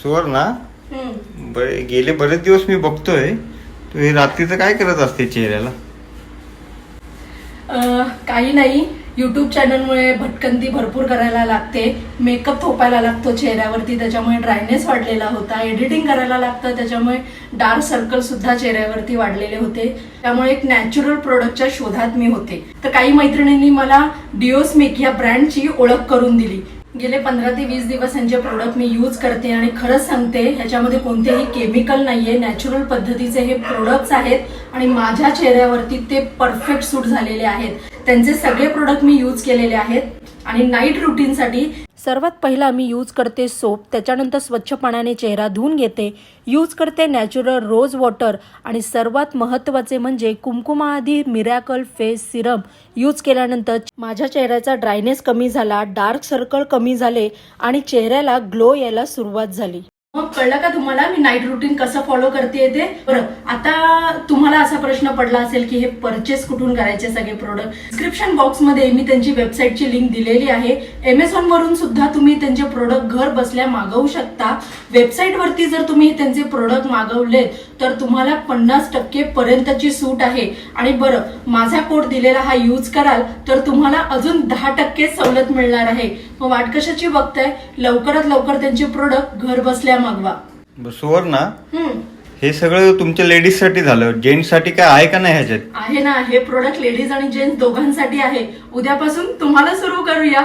सुवर्णा, गेले बरेच दिवस मी बघतोय तू हे रात्रीचं काय करत असते चेहऱ्याला? काही नाही, यूट्यूब चॅनलमुळे भटकंती भरपूर करायला लागते, मेकअप थोपायला लागतो चेहऱ्यावरती, त्याच्यामुळे ड्रायनेस वाढलेला होता, एडिटिंग करायला लागतं त्याच्यामुळे डार्क सर्कल सुद्धा चेहऱ्यावरती वाढलेले होते. त्यामुळे एक नॅचरल प्रोडक्टच्या शोधात मी होते. तर काही मैत्रिणींनी मला डिओस्मिक या ब्रँडची ओळख करून दिली. गेले 15 ते 20 दिवस यांचे प्रोडक्ट मी यूज करते आणि खरंच सांगते ह्याच्यामध्ये कोणतेही केमिकल नाहीये, नॅचरल पद्धतीचे हे प्रोडक्ट्स आहेत आणि माझ्या चेहऱ्यावरती ते परफेक्ट सूट झालेले आहेत. त्यांचे सगळे प्रोडक्ट मी यूज केलेले आहेत. आणि नाईट रुटीनसाठी सर्वात पहिला मी यूज करते सोप, त्याच्यानंतर स्वच्छ पाण्याने चेहरा धुवून घेते, यूज करते नॅचरल रोज वॉटर आणि सर्वात महत्त्वाचे म्हणजे कुमकुमाआधी मिरॅकल फेस सिरम यूज केल्यानंतर माझ्या चेहऱ्याचा ड्रायनेस कमी झाला, डार्क सर्कल कमी झाले आणि चेहऱ्याला ग्लो यायला सुरुवात झाली. मग कळलं का तुम्हाला मी नाईट रुटीन कसं फॉलो करते ते? बरं, आता तुम्हाला असा प्रश्न पडला असेल की हे परचेस कुठून करायचे सगळे प्रोडक्ट. डिस्क्रिप्शन बॉक्समध्ये मी त्यांची वेबसाईटची लिंक दिलेली आहे. Amazon वरून सुद्धा तुम्ही त्यांचे प्रोडक्ट घर बसल्या मागवू शकता. वेबसाईटवरती जर तुम्ही त्यांचे प्रोडक्ट मागवले तर तुम्हाला 50% पर्यंतची सूट आहे. आणि बरं, माझा कोड दिलेला हा यूज कराल तर तुम्हाला अजून 10% सवलत मिळणार आहे. मग वाट कशाची बघताय? लवकरात लवकर त्यांचे प्रोडक्ट घर बसल्या मागवा. सुवर्णा, हे सगळं तुमच्या लेडीज साठी झालं, जेंट्स साठी काय आहे का नाही ह्याच्यात? आहे ना, हे प्रोडक्ट लेडीज आणि जेंट्स दोघांसाठी आहे. उद्यापासून तुम्हाला सुरू करूया.